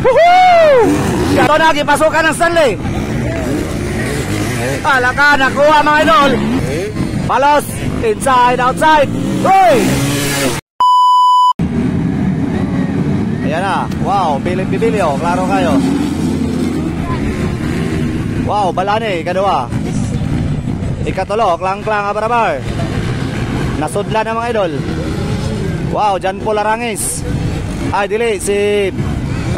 Woohoo! Ito na, gipasukan ng Stanley. Alaka, nakuha mga idol. Palos, inside, outside. Uy! Ayan na, wow, pilit-pibilyo, klaro kayo. Wow, balani, kadua. Ikatulo, klang-klang abarabar. Nasudla na mga idol. Wow, Jan Paul Arangis. Ay, dili, si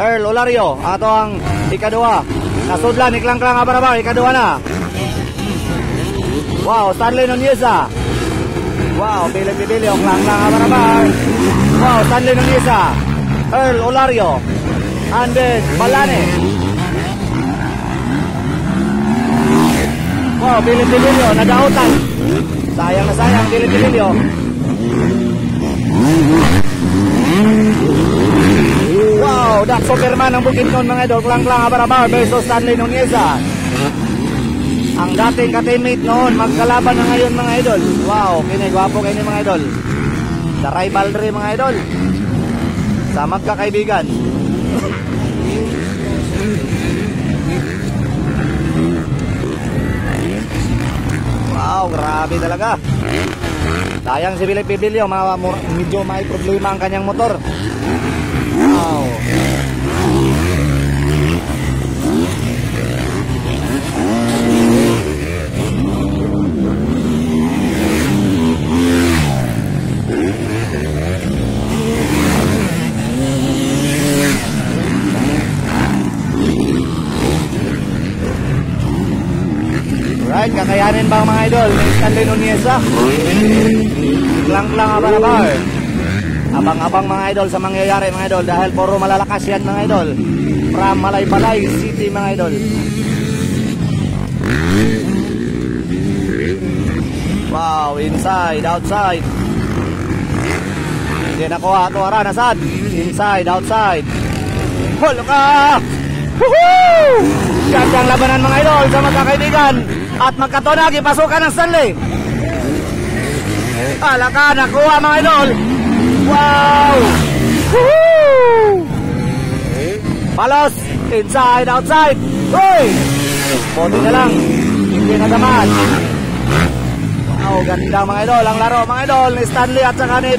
Earl Olario. Ato ang ikadua. Nasudla ni klang-klang abarabar, ikadua na. Wow, Stanley Nuneza. Wow, pilit-pibilyo, klang-klang abarabar. Wow, Stanley Nuneza. Earl Olario. And then, balani. Wow, pilit-pibilyo, nagautan. Sayang na sayang, pilit-pibilyo. Wow, Dak Superman ang Bukidnon mga idol. Klang-klang abarabar versus Stanley Nuneza. Ang dating ka-teammate noon, magkalaban na ngayon mga idol. Wow, kinigwapo kayo mga idol. Sa rivalry mga idol. Sa magkakaibigan. Wow, grabe talaga. Sayang si Philip Pibilio, medyo may problema ang kanyang motor. Wow. Right, kakayanin ba mga idol ni Stanley Nuneza? Klang-klang abarabar. Abang-abang mga idol sa mangyayari mga idol, dahil puro malalakas yan mga idol. From Malaybalay City mga idol. Wow, inside, outside. Hindi nakuha, tuwara, nasad. Inside, outside. Holo ka! Woohoo! Gandang labanan mga idol sa magkakaibigan. At magkatonagi, pasukan ng Stanley. Alaka, nakuha mga idol. Wow! Woohoo! Palos, inside, outside. Uy! Bote na lang. Hindi na daman. Wow, ganda mga idol. Ang laro mga idol ni Stanley at saka ni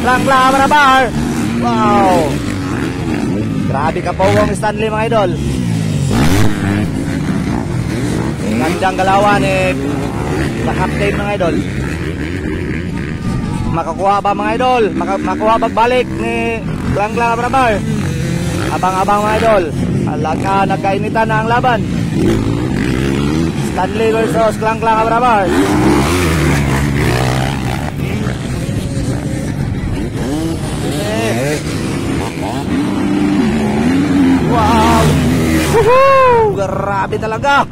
Klang-klang abarabar. Wow! Grabe ka po ang Stanley mga idol. Gandang galawan sa captain mga idol. Makakuha ba mga idol? Makuha bagbalik ni Klang-klang abarabar. Abang-abang mga idol. Alaka, nagkainitan na ang laban. Stanley versus Klang-klang abarabar. Wow! Woohoo! Grabe talaga.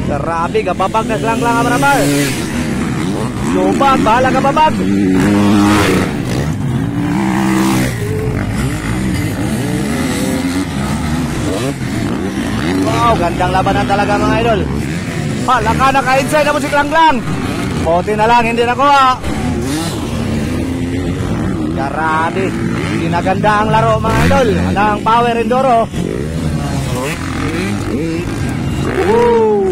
Grabe, kababag na Klang-klang abarabar. Lubag, bahala ka babag. Wow, gandang labanan talaga mga idol. Hala ka, naka-inside na mo si Klang-klang. Konti na lang, hindi nakuha. Grabe, ginaganda ang laro mga idol ng Power Enduro. Woo!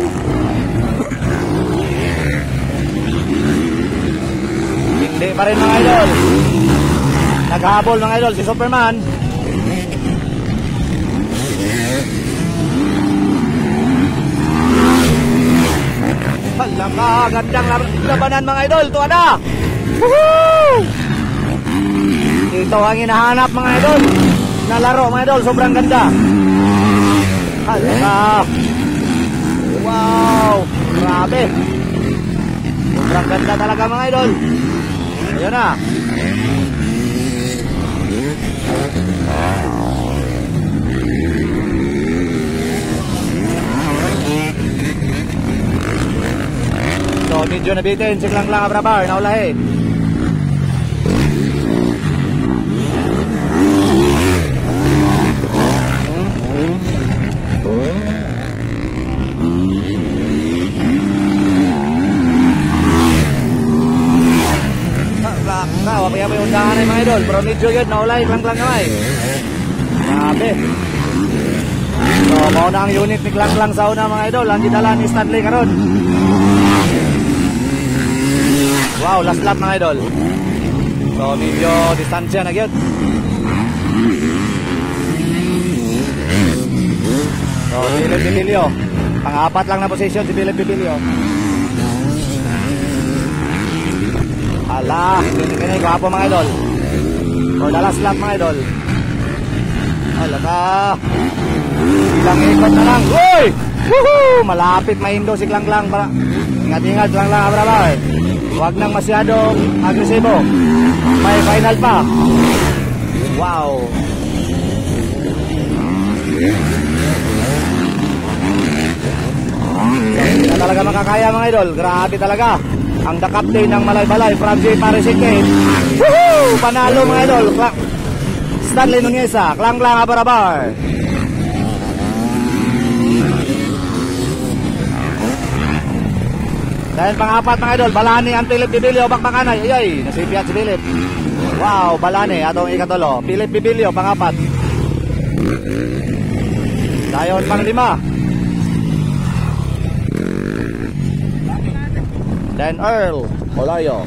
Hindi pa rin mga idol. Naghabol mga idol si Superman. Alam ka, gandang labanan mga idol. Tuwa na. Woohoo! Ito ang hinahanap mga idol na laro mga idol. Sobrang ganda. Alam ka. Wow, grabe. Sobrang ganda talaga mga idol. Ayan na. So, medyo nabitin si Klang-klang abarabar. Naulahin. Wapaya may undangan ay mga idol. Pero medyo yun, naulay, Klang-klang kamay. Grabe. So, mauna ang unit ni Klang Klang sa una mga idol. Ang gidala ni Stanley karon. Wow, last lap mga idol. So, medyo distansya na gyud. So, Philip Bibilio. Pang-apat lang na position si Philip Bibilio. Ala, kini ko mga idol. For the last lap mga idol. Ala ka. Ilang ikot na lang. Uy! Woohoo! Malapit maindo si Klang Klang. Ingat-ingat Klang Klang bravo. Huwag nang masyadong agresibo. May final pa. Wow. Hindi na talaga makakaya mga idol. Grabe talaga. Ang the captain ng Malay-Balay from J. Parisike. Woohoo! Panalo mga idol. Stanley Nuneza. Klang Klang Abarabar. Dahil pang-apat mga idol, Balani ang Philip Bibilio, bakbakanay. Ayay, nasipiyat si Philip. Wow, Balani, atong ikatulo. Philip Bibilio, pang-apat. Dayon pang-lima. Dan Earl Olayo.